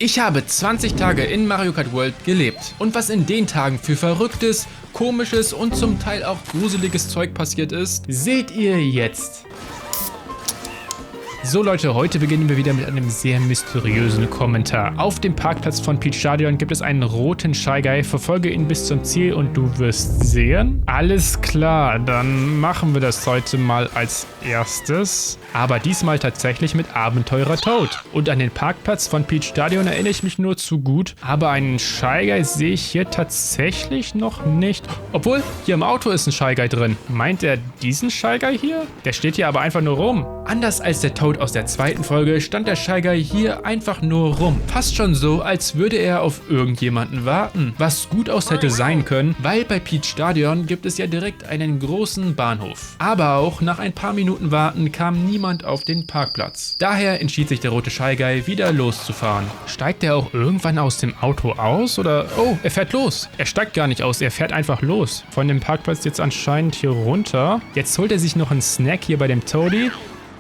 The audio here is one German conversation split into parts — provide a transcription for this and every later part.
Ich habe 20 Tage in Mario Kart World gelebt. Und was in den Tagen für verrücktes, komisches und zum Teil auch gruseliges Zeug passiert ist, seht ihr jetzt. So Leute, heute beginnen wir wieder mit einem sehr mysteriösen Kommentar. Auf dem Parkplatz von Peach Stadion gibt es einen roten Shy Guy. Verfolge ihn bis zum Ziel und du wirst sehen. Alles klar, dann machen wir das heute mal als erstes. Aber diesmal tatsächlich mit Abenteurer Toad. Und an den Parkplatz von Peach Stadion erinnere ich mich nur zu gut. Aber einen Shy Guy sehe ich hier tatsächlich noch nicht. Obwohl, hier im Auto ist ein Shy Guy drin. Meint er diesen Shy Guy hier? Der steht hier aber einfach nur rum. Anders als der Toad aus der zweiten Folge stand der Shy Guy hier einfach nur rum. Fast schon so, als würde er auf irgendjemanden warten. Was gut aus hätte sein können, weil bei Peach Stadion gibt es ja direkt einen großen Bahnhof. Aber auch nach ein paar Minuten Warten kam niemand auf den Parkplatz. Daher entschied sich der rote Shy Guy wieder loszufahren. Steigt er auch irgendwann aus dem Auto aus oder... Oh, er fährt los. Er steigt gar nicht aus, er fährt einfach los. Von dem Parkplatz jetzt anscheinend hier runter. Jetzt holt er sich noch einen Snack hier bei dem Toadie.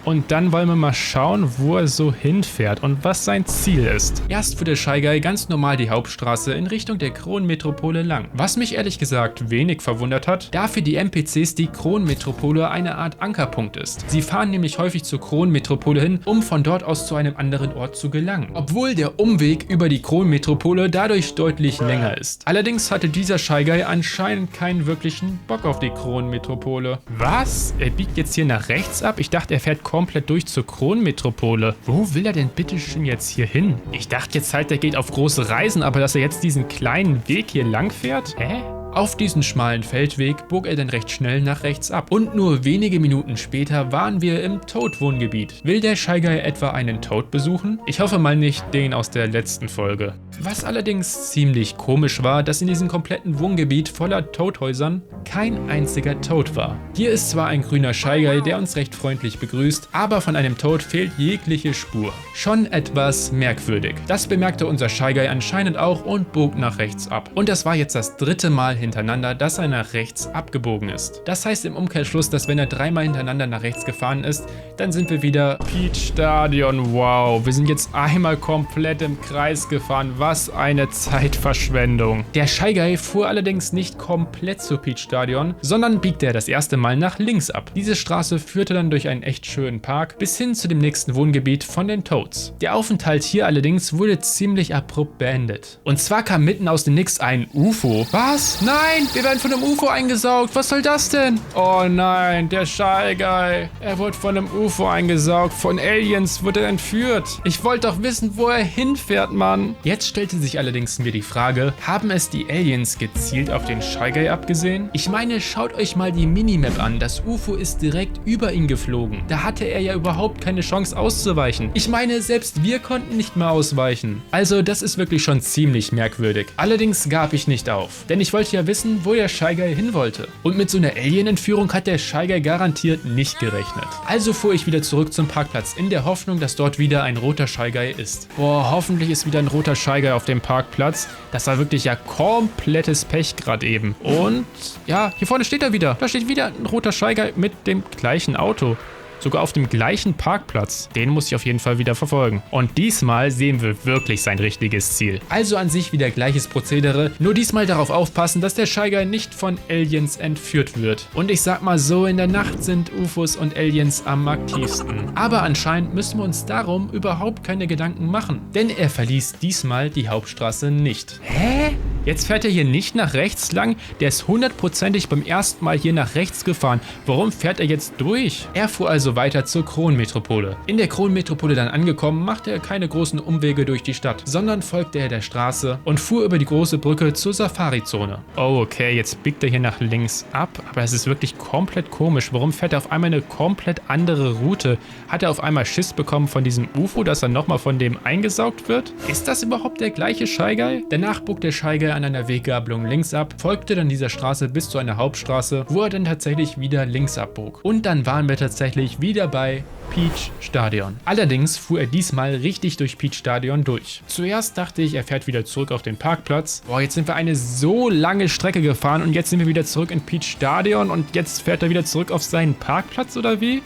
Und dann wollen wir mal schauen, wo er so hinfährt und was sein Ziel ist. Erst fuhr der Shy Guy ganz normal die Hauptstraße in Richtung der Kronmetropole lang. Was mich ehrlich gesagt wenig verwundert hat, da für die NPCs die Kronmetropole eine Art Ankerpunkt ist. Sie fahren nämlich häufig zur Kronmetropole hin, um von dort aus zu einem anderen Ort zu gelangen. Obwohl der Umweg über die Kronmetropole dadurch deutlich länger ist. Allerdings hatte dieser Shy Guy anscheinend keinen wirklichen Bock auf die Kronmetropole. Was? Er biegt jetzt hier nach rechts ab? Ich dachte, er fährt komplett durch zur Kronmetropole. Wo will er denn bitte schön jetzt hier hin? Ich dachte jetzt halt, er geht auf große Reisen, aber dass er jetzt diesen kleinen Weg hier lang fährt? Hä? Auf diesen schmalen Feldweg bog er dann recht schnell nach rechts ab. Und nur wenige Minuten später waren wir im Toad-Wohngebiet. Will der Shy Guy etwa einen Toad besuchen? Ich hoffe mal nicht den aus der letzten Folge. Was allerdings ziemlich komisch war, dass in diesem kompletten Wohngebiet voller Toadhäusern kein einziger Toad war. Hier ist zwar ein grüner Shy Guy, der uns recht freundlich begrüßt, aber von einem Toad fehlt jegliche Spur. Schon etwas merkwürdig. Das bemerkte unser Shy Guy anscheinend auch und bog nach rechts ab. Und das war jetzt das dritte Mal hintereinander, dass er nach rechts abgebogen ist. Das heißt im Umkehrschluss, dass wenn er dreimal hintereinander nach rechts gefahren ist, dann sind wir wieder Peach Stadion. Wow, wir sind jetzt einmal komplett im Kreis gefahren. Was eine Zeitverschwendung. Der Shy Guy fuhr allerdings nicht komplett zu Peach Stadion, sondern biegte er das erste Mal nach links ab. Diese Straße führte dann durch einen echt schönen Park bis hin zu dem nächsten Wohngebiet von den Toads. Der Aufenthalt hier allerdings wurde ziemlich abrupt beendet. Und zwar kam mitten aus dem Nix ein UFO. Was? Nein, wir werden von einem UFO eingesaugt. Was soll das denn? Oh nein, der Shy Guy. Er wurde von einem UFO eingesaugt. Von Aliens wurde er entführt. Ich wollte doch wissen, wo er hinfährt, Mann. Jetzt stellte sich allerdings mir die Frage, haben es die Aliens gezielt auf den Shy Guy abgesehen? Ich meine, schaut euch mal die Minimap an. Das UFO ist direkt über ihn geflogen. Da hatte er ja überhaupt keine Chance auszuweichen. Ich meine, selbst wir konnten nicht mehr ausweichen. Also das ist wirklich schon ziemlich merkwürdig. Allerdings gab ich nicht auf. Denn ich wollte ja wissen, wo der Shy Guy hin wollte. Und mit so einer Alien-Entführung hat der Shy Guy garantiert nicht gerechnet. Also fuhr ich wieder zurück zum Parkplatz, in der Hoffnung, dass dort wieder ein roter Shy Guy ist. Boah, hoffentlich ist wieder ein roter Shy Guy auf dem Parkplatz. Das war wirklich ja komplettes Pech gerade eben. Und ja, hier vorne steht er wieder. Da steht wieder ein roter Shy Guy mit dem gleichen Auto. Sogar auf dem gleichen Parkplatz. Den muss ich auf jeden Fall wieder verfolgen. Und diesmal sehen wir wirklich sein richtiges Ziel. Also an sich wieder gleiches Prozedere, nur diesmal darauf aufpassen, dass der Shy Guy nicht von Aliens entführt wird. Und ich sag mal so, in der Nacht sind UFOs und Aliens am aktivsten. Aber anscheinend müssen wir uns darum überhaupt keine Gedanken machen. Denn er verließ diesmal die Hauptstraße nicht. Hä? Jetzt fährt er hier nicht nach rechts lang? Der ist hundertprozentig beim ersten Mal hier nach rechts gefahren. Warum fährt er jetzt durch? Er fuhr also weiter zur Kronmetropole. In der Kronmetropole dann angekommen, machte er keine großen Umwege durch die Stadt, sondern folgte er der Straße und fuhr über die große Brücke zur Safari-Zone. Oh, okay, jetzt biegt er hier nach links ab, aber es ist wirklich komplett komisch. Warum fährt er auf einmal eine komplett andere Route? Hat er auf einmal Schiss bekommen von diesem UFO, dass er nochmal von dem eingesaugt wird? Ist das überhaupt der gleiche Shy Guy? Danach bog der Shy Guy an einer Weggabelung links ab, folgte dann dieser Straße bis zu einer Hauptstraße, wo er dann tatsächlich wieder links abbog. Und dann waren wir tatsächlich wieder bei Peach Stadion. Allerdings fuhr er diesmal richtig durch Peach Stadion durch. Zuerst dachte ich, er fährt wieder zurück auf den Parkplatz. Boah, jetzt sind wir eine so lange Strecke gefahren und jetzt sind wir wieder zurück in Peach Stadion und jetzt fährt er wieder zurück auf seinen Parkplatz oder wie?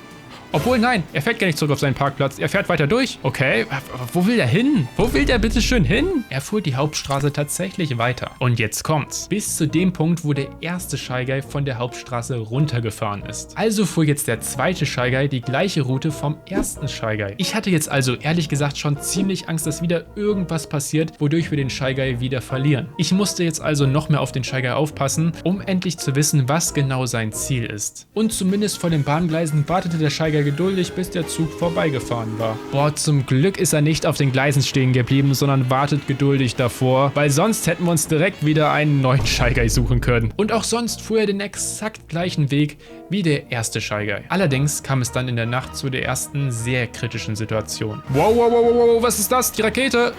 Obwohl, nein, er fährt gar nicht zurück auf seinen Parkplatz. Er fährt weiter durch. Okay, wo will der hin? Wo will der bitte schön hin? Er fuhr die Hauptstraße tatsächlich weiter. Und jetzt kommt's. Bis zu dem Punkt, wo der erste Shy Guy von der Hauptstraße runtergefahren ist. Also fuhr jetzt der zweite Shy Guy die gleiche Route vom ersten Shy Guy. Ich hatte jetzt also ehrlich gesagt schon ziemlich Angst, dass wieder irgendwas passiert, wodurch wir den Shy Guy wieder verlieren. Ich musste jetzt also noch mehr auf den Shy Guy aufpassen, um endlich zu wissen, was genau sein Ziel ist. Und zumindest vor den Bahngleisen wartete der Shy Guy geduldig, bis der Zug vorbeigefahren war. Boah, zum Glück ist er nicht auf den Gleisen stehen geblieben, sondern wartet geduldig davor, weil sonst hätten wir uns direkt wieder einen neuen Shy Guy suchen können. Und auch sonst fuhr er den exakt gleichen Weg wie der erste Shy Guy. Allerdings kam es dann in der Nacht zu der ersten sehr kritischen Situation. Wow, wow, wow, wow, was ist das? Die Rakete!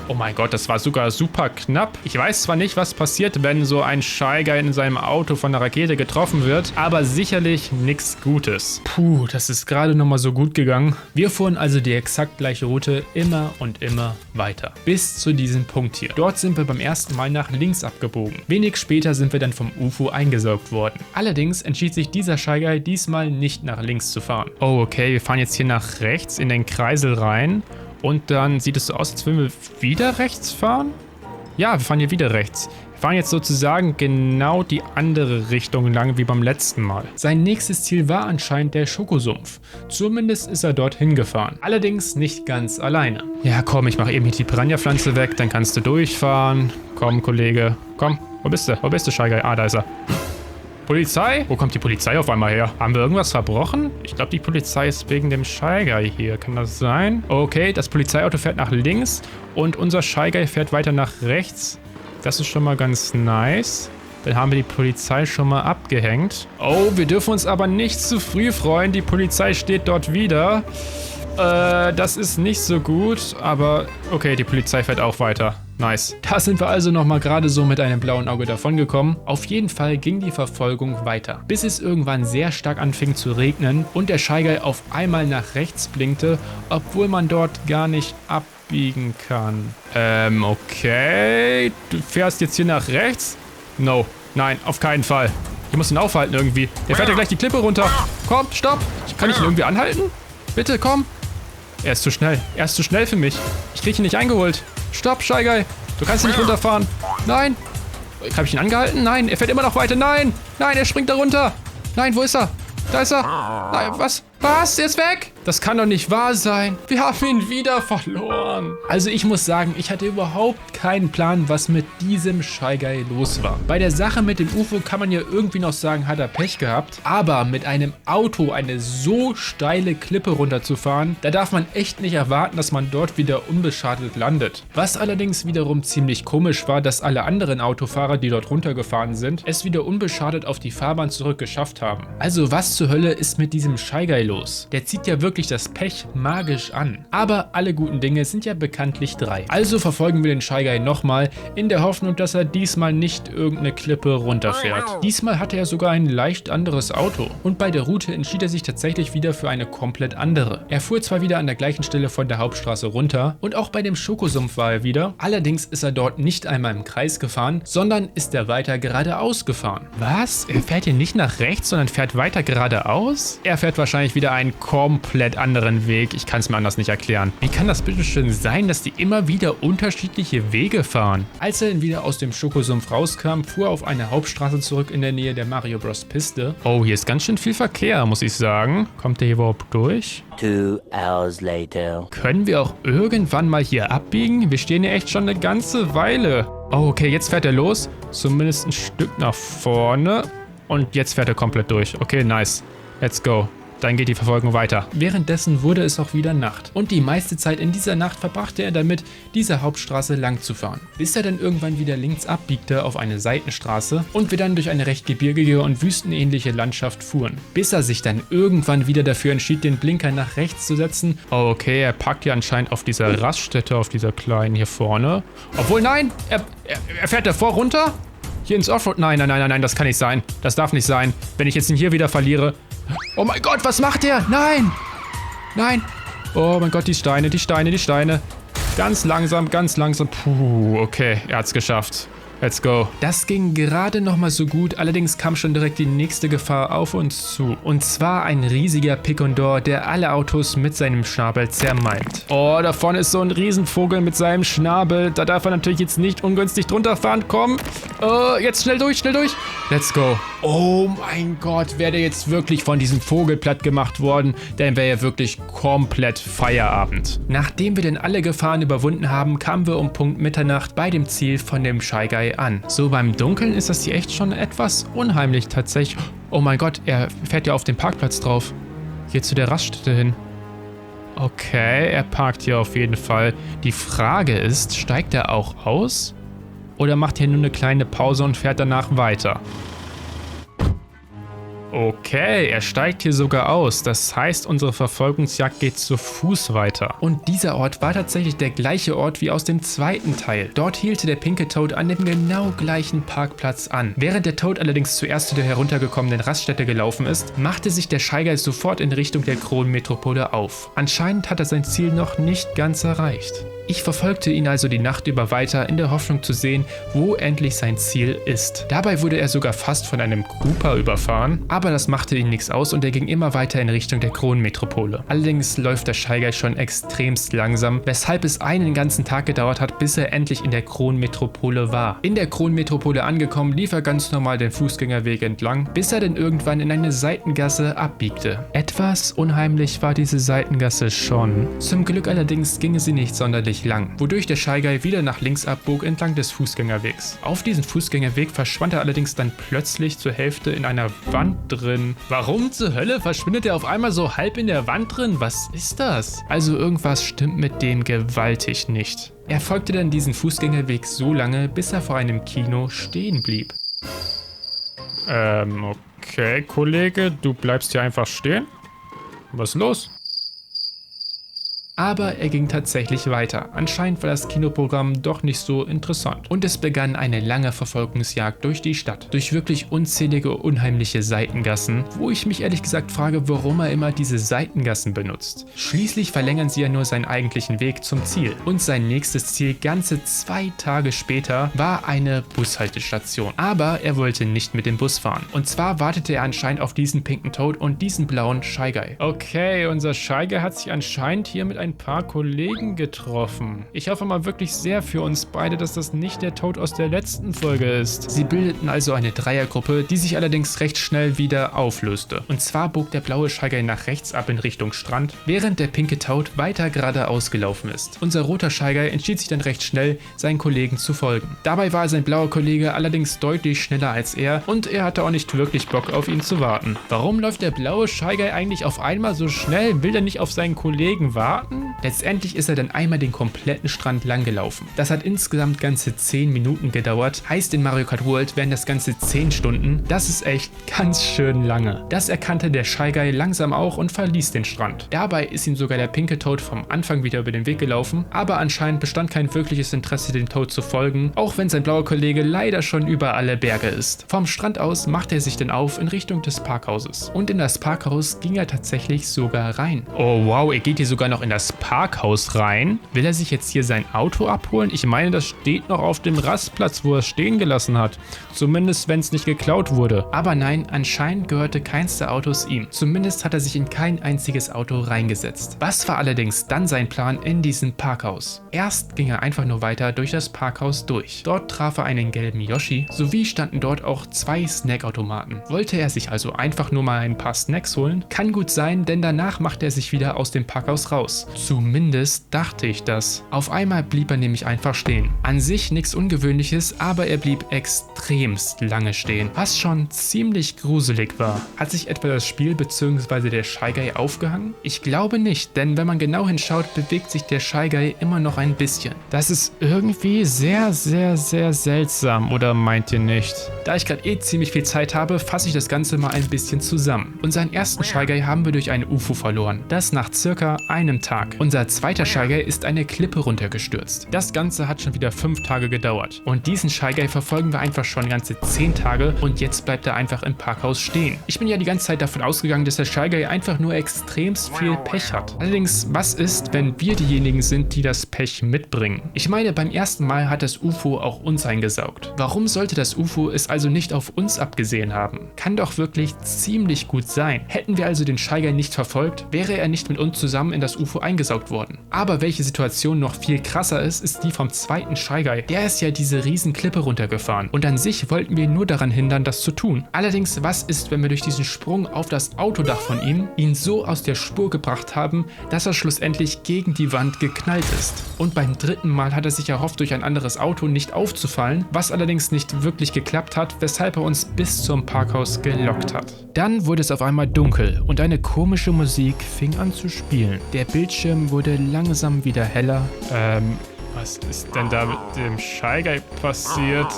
Oh mein Gott, das war sogar super knapp. Ich weiß zwar nicht, was passiert, wenn so ein Shy Guy in seinem Auto von der Rakete getroffen wird, aber sicherlich nichts Gutes. Puh, das ist gerade nochmal so gut gegangen. Wir fuhren also die exakt gleiche Route immer und immer weiter. Bis zu diesem Punkt hier. Dort sind wir beim ersten Mal nach links abgebogen. Wenig später sind wir dann vom UFO eingesaugt worden. Allerdings entschied sich dieser Shy Guy diesmal nicht nach links zu fahren. Oh, okay, wir fahren jetzt hier nach rechts in den Kreisel rein. Und dann sieht es so aus, als würden wir wieder rechts fahren? Ja, wir fahren hier wieder rechts. Wir fahren jetzt sozusagen genau die andere Richtung lang wie beim letzten Mal. Sein nächstes Ziel war anscheinend der Schokosumpf. Zumindest ist er dorthin gefahren. Allerdings nicht ganz alleine. Ja, komm, ich mache eben hier die Piranha-Pflanze weg, dann kannst du durchfahren. Komm, Kollege. Komm, wo bist du? Wo bist du, Shy Guy? Ah, da ist er. Polizei? Wo kommt die Polizei auf einmal her? Haben wir irgendwas verbrochen? Ich glaube, die Polizei ist wegen dem Shy Guy hier. Kann das sein? Okay, das Polizeiauto fährt nach links und unser Shy Guy fährt weiter nach rechts. Das ist schon mal ganz nice. Dann haben wir die Polizei schon mal abgehängt. Oh, wir dürfen uns aber nicht zu früh freuen. Die Polizei steht dort wieder. Das ist nicht so gut, aber okay, die Polizei fährt auch weiter. Nice. Da sind wir also nochmal gerade so mit einem blauen Auge davongekommen. Auf jeden Fall ging die Verfolgung weiter, bis es irgendwann sehr stark anfing zu regnen und der Shy Guy auf einmal nach rechts blinkte, obwohl man dort gar nicht abbiegen kann. Okay. Du fährst jetzt hier nach rechts? No. Nein, auf keinen Fall. Ich muss ihn aufhalten irgendwie. Der fährt ja gleich die Klippe runter. Komm, stopp. Kann ich ihn irgendwie anhalten? Bitte, komm. Er ist zu schnell. Er ist zu schnell für mich. Ich kriege ihn nicht eingeholt. Stopp, Shy Guy. Du kannst ihn nicht runterfahren. Nein. Habe ich ihn angehalten? Nein. Er fährt immer noch weiter. Nein. Nein, er springt da runter. Nein, wo ist er? Da ist er. Nein, was? Was? Er ist weg? Das kann doch nicht wahr sein. Wir haben ihn wieder verloren. Also ich muss sagen, ich hatte überhaupt keinen Plan, was mit diesem Shy Guy los war. Bei der Sache mit dem UFO kann man ja irgendwie noch sagen, hat er Pech gehabt. Aber mit einem Auto eine so steile Klippe runterzufahren, da darf man echt nicht erwarten, dass man dort wieder unbeschadet landet. Was allerdings wiederum ziemlich komisch war, dass alle anderen Autofahrer, die dort runtergefahren sind, es wieder unbeschadet auf die Fahrbahn zurück geschafft haben. Also was zur Hölle ist mit diesem Shy Guy los? Der zieht ja wirklich das Pech magisch an. Aber alle guten Dinge sind ja bekanntlich 3. Also verfolgen wir den Shy Guy nochmal, in der Hoffnung, dass er diesmal nicht irgendeine Klippe runterfährt. Diesmal hatte er sogar ein leicht anderes Auto. Und bei der Route entschied er sich tatsächlich wieder für eine komplett andere. Er fuhr zwar wieder an der gleichen Stelle von der Hauptstraße runter und auch bei dem Schokosumpf war er wieder. Allerdings ist er dort nicht einmal im Kreis gefahren, sondern ist er weiter geradeaus gefahren. Was? Er fährt hier nicht nach rechts, sondern fährt weiter geradeaus? Er fährt wahrscheinlich wieder einen komplett anderen Weg. Ich kann es mir anders nicht erklären. Wie kann das bitte schön sein, dass die immer wieder unterschiedliche Wege fahren? Als er dann wieder aus dem Schokosumpf rauskam, fuhr er auf eine Hauptstraße zurück in der Nähe der Mario Bros. Piste. Oh, hier ist ganz schön viel Verkehr, muss ich sagen. Kommt der hier überhaupt durch? 2 hours later. Können wir auch irgendwann mal hier abbiegen? Wir stehen hier echt schon eine ganze Weile. Oh, okay, jetzt fährt er los. Zumindest ein Stück nach vorne. Und jetzt fährt er komplett durch. Okay, nice. Let's go. Dann geht die Verfolgung weiter. Währenddessen wurde es auch wieder Nacht. Und die meiste Zeit in dieser Nacht verbrachte er damit, diese Hauptstraße lang zu fahren. Bis er dann irgendwann wieder links abbiegte auf eine Seitenstraße und wir dann durch eine recht gebirgige und wüstenähnliche Landschaft fuhren. Bis er sich dann irgendwann wieder dafür entschied, den Blinker nach rechts zu setzen. Oh, okay, er parkt ja anscheinend auf dieser Raststätte, auf dieser kleinen hier vorne. Obwohl, nein, er fährt davor runter? Hier ins Offroad? Nein, nein, nein, nein, nein, das kann nicht sein. Das darf nicht sein. Wenn ich jetzt ihn hier wieder verliere. Oh mein Gott, was macht der? Nein! Nein! Oh mein Gott, die Steine, die Steine, die Steine. Ganz langsam, ganz langsam. Puh, okay, er hat's geschafft. Let's go. Das ging gerade noch mal so gut, allerdings kam schon direkt die nächste Gefahr auf uns zu. Und zwar ein riesiger Picondor, der alle Autos mit seinem Schnabel zermalmt. Oh, da vorne ist so ein Riesenvogel mit seinem Schnabel. Da darf er natürlich jetzt nicht ungünstig drunter fahren. Komm. Jetzt schnell durch, schnell durch. Let's go. Oh mein Gott, wäre der jetzt wirklich von diesem Vogel platt gemacht worden, dann wäre ja wirklich komplett Feierabend. Nachdem wir denn alle Gefahren überwunden haben, kamen wir um Punkt Mitternacht bei dem Ziel von dem Shy Guy an. So beim Dunkeln ist das hier echt schon etwas unheimlich tatsächlich. Oh mein Gott, er fährt ja auf den Parkplatz drauf. Hier zu der Raststätte hin. Okay, er parkt hier auf jeden Fall. Die Frage ist, steigt er auch aus? Oder macht er nur eine kleine Pause und fährt danach weiter? Okay, er steigt hier sogar aus. Das heißt, unsere Verfolgungsjagd geht zu Fuß weiter. Und dieser Ort war tatsächlich der gleiche Ort wie aus dem zweiten Teil. Dort hielte der pinke Toad an dem genau gleichen Parkplatz an. Während der Toad allerdings zuerst zu der heruntergekommenen Raststätte gelaufen ist, machte sich der Shy Guy sofort in Richtung der Kronenmetropole auf. Anscheinend hat er sein Ziel noch nicht ganz erreicht. Ich verfolgte ihn also die Nacht über weiter in der Hoffnung zu sehen, wo endlich sein Ziel ist. Dabei wurde er sogar fast von einem Cooper überfahren, aber das machte ihm nichts aus und er ging immer weiter in Richtung der Kronenmetropole. Allerdings läuft der Shy Guy schon extremst langsam, weshalb es einen ganzen Tag gedauert hat, bis er endlich in der Kronenmetropole war. In der Kronenmetropole angekommen, lief er ganz normal den Fußgängerweg entlang, bis er dann irgendwann in eine Seitengasse abbiegte. Etwas unheimlich war diese Seitengasse schon. Zum Glück allerdings ging sie nicht sonderlich lang, wodurch der Shy Guy wieder nach links abbog entlang des Fußgängerwegs. Auf diesem Fußgängerweg verschwand er allerdings dann plötzlich zur Hälfte in einer Wand drin. Warum zur Hölle verschwindet er auf einmal so halb in der Wand drin? Was ist das? Also irgendwas stimmt mit dem gewaltig nicht. Er folgte dann diesen Fußgängerweg so lange, bis er vor einem Kino stehen blieb. Okay, Kollege, du bleibst hier einfach stehen? Was ist los? Aber er ging tatsächlich weiter. Anscheinend war das Kinoprogramm doch nicht so interessant. Und es begann eine lange Verfolgungsjagd durch die Stadt. Durch wirklich unzählige, unheimliche Seitengassen, wo ich mich ehrlich gesagt frage, warum er immer diese Seitengassen benutzt. Schließlich verlängern sie ja nur seinen eigentlichen Weg zum Ziel. Und sein nächstes Ziel, ganze 2 Tage später, war eine Bushaltestation. Aber er wollte nicht mit dem Bus fahren. Und zwar wartete er anscheinend auf diesen pinken Toad und diesen blauen Shy Guy. Okay, unser Shy Guy hat sich anscheinend hier mit ein paar Kollegen getroffen. Ich hoffe mal wirklich sehr für uns beide, dass das nicht der Toad aus der letzten Folge ist. Sie bildeten also eine Dreiergruppe, die sich allerdings recht schnell wieder auflöste. Und zwar bog der blaue Shy Guy nach rechts ab in Richtung Strand, während der pinke Toad weiter geradeaus gelaufen ist. Unser roter Shy Guy entschied sich dann recht schnell, seinen Kollegen zu folgen. Dabei war sein blauer Kollege allerdings deutlich schneller als er und er hatte auch nicht wirklich Bock auf ihn zu warten. Warum läuft der blaue Shy Guy eigentlich auf einmal so schnell? Will er nicht auf seinen Kollegen warten? Letztendlich ist er dann einmal den kompletten Strand lang gelaufen. Das hat insgesamt ganze 10 Minuten gedauert. Heißt in Mario Kart World wären das ganze 10 Stunden. Das ist echt ganz schön lange. Das erkannte der Shy Guy langsam auch und verließ den Strand. Dabei ist ihm sogar der pinke Toad vom Anfang wieder über den Weg gelaufen, aber anscheinend bestand kein wirkliches Interesse, dem Toad zu folgen, auch wenn sein blauer Kollege leider schon über alle Berge ist. Vom Strand aus machte er sich dann auf in Richtung des Parkhauses. Und in das Parkhaus ging er tatsächlich sogar rein. Oh wow, er geht hier sogar noch in das Parkhaus rein. Will er sich jetzt hier sein Auto abholen? Ich meine, das steht noch auf dem Rastplatz, wo er es stehen gelassen hat. Zumindest, wenn es nicht geklaut wurde. Aber nein, anscheinend gehörte keins der Autos ihm. Zumindest hat er sich in kein einziges Auto reingesetzt. Was war allerdings dann sein Plan in diesem Parkhaus? Erst ging er einfach nur weiter durch das Parkhaus durch. Dort traf er einen gelben Yoshi, sowie standen dort auch 2 Snackautomaten. Wollte er sich also einfach nur mal ein paar Snacks holen? Kann gut sein, denn danach machte er sich wieder aus dem Parkhaus raus. Zumindest dachte ich das. Auf einmal blieb er nämlich einfach stehen. An sich nichts Ungewöhnliches, aber er blieb extremst lange stehen, was schon ziemlich gruselig war. Hat sich etwa das Spiel bzw. der Shy Guy aufgehangen? Ich glaube nicht, denn wenn man genau hinschaut, bewegt sich der Shy Guy immer noch ein bisschen. Das ist irgendwie sehr, sehr, sehr seltsam, oder meint ihr nicht? Da ich gerade ziemlich viel Zeit habe, fasse ich das Ganze mal ein bisschen zusammen. Unseren ersten Shy Guy haben wir durch ein UFO verloren, das nach circa einem Tag Tag. Unser zweiter Shy Guy ist eine Klippe runtergestürzt. Das Ganze hat schon wieder 5 Tage gedauert. Und diesen Shy Guy verfolgen wir einfach schon ganze 10 Tage und jetzt bleibt er einfach im Parkhaus stehen. Ich bin ja die ganze Zeit davon ausgegangen, dass der Shy Guy einfach nur extremst viel Pech hat. Allerdings, was ist, wenn wir diejenigen sind, die das Pech mitbringen? Ich meine, beim ersten Mal hat das UFO auch uns eingesaugt. Warum sollte das UFO es also nicht auf uns abgesehen haben? Kann doch wirklich ziemlich gut sein. Hätten wir also den Shy Guy nicht verfolgt, wäre er nicht mit uns zusammen in das UFO eingesaugt worden. Aber welche Situation noch viel krasser ist, ist die vom zweiten Shy Guy. Der ist ja diese riesen Klippe runtergefahren und an sich wollten wir ihn nur daran hindern, das zu tun. Allerdings, was ist, wenn wir durch diesen Sprung auf das Autodach von ihm ihn so aus der Spur gebracht haben, dass er schlussendlich gegen die Wand geknallt ist? Und beim dritten Mal hat er sich erhofft, durch ein anderes Auto nicht aufzufallen, was allerdings nicht wirklich geklappt hat, weshalb er uns bis zum Parkhaus gelockt hat. Dann wurde es auf einmal dunkel und eine komische Musik fing an zu spielen. Der Bildschirm wurde langsam wieder heller. Was ist denn da mit dem Shy Guy passiert?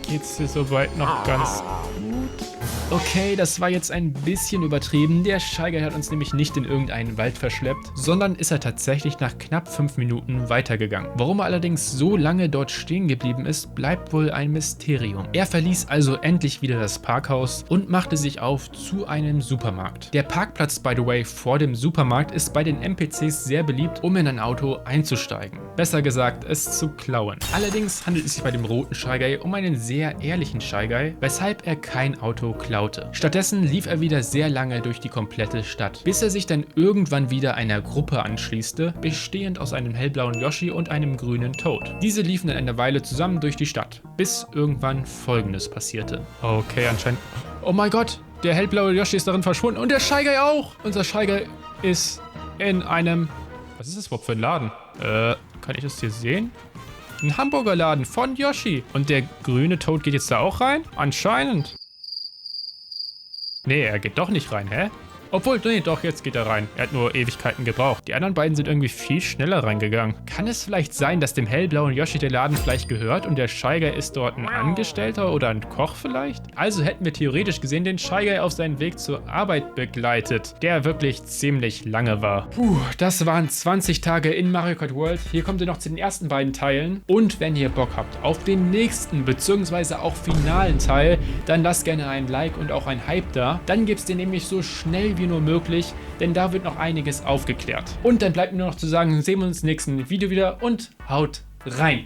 Geht's dir soweit noch ganz gut? Okay, das war jetzt ein bisschen übertrieben. Der Shy Guy hat uns nämlich nicht in irgendeinen Wald verschleppt, sondern ist er tatsächlich nach knapp 5 Minuten weitergegangen. Warum er allerdings so lange dort stehen geblieben ist, bleibt wohl ein Mysterium. Er verließ also endlich wieder das Parkhaus und machte sich auf zu einem Supermarkt. Der Parkplatz, by the way, vor dem Supermarkt ist bei den NPCs sehr beliebt, um in ein Auto einzusteigen. Besser gesagt, es zu klauen. Allerdings handelt es sich bei dem roten Shy Guy um einen sehr ehrlichen Shy Guy, weshalb er kein Auto klaute. Stattdessen lief er wieder sehr lange durch die komplette Stadt, bis er sich dann irgendwann wieder einer Gruppe anschließte, bestehend aus einem hellblauen Yoshi und einem grünen Toad. Diese liefen dann eine Weile zusammen durch die Stadt, bis irgendwann Folgendes passierte. Okay, anscheinend... Oh mein Gott, der hellblaue Yoshi ist darin verschwunden und der Shy Guy auch! Unser Shy Guy ist in einem... Was ist das überhaupt für ein Laden? Kann ich das hier sehen? Ein Hamburgerladen von Yoshi. Und der grüne Toad geht jetzt da auch rein? Anscheinend. Nee, er geht doch nicht rein, hä? Obwohl, nee, doch, jetzt geht er rein. Er hat nur Ewigkeiten gebraucht. Die anderen beiden sind irgendwie viel schneller reingegangen. Kann es vielleicht sein, dass dem hellblauen Yoshi der Laden vielleicht gehört und der Shy Guy ist dort ein Angestellter oder ein Koch vielleicht? Also hätten wir theoretisch gesehen den Shy Guy auf seinen Weg zur Arbeit begleitet, der wirklich ziemlich lange war. Puh, das waren 20 Tage in Mario Kart World. Hier kommt ihr noch zu den ersten beiden Teilen. Und wenn ihr Bock habt auf den nächsten bzw. auch finalen Teil, dann lasst gerne ein Like und auch ein Hype da. Dann gibt's den nämlich so schnell wie nur möglich, denn da wird noch einiges aufgeklärt. Und dann bleibt mir nur noch zu sagen, sehen wir uns im nächsten Video wieder und haut rein!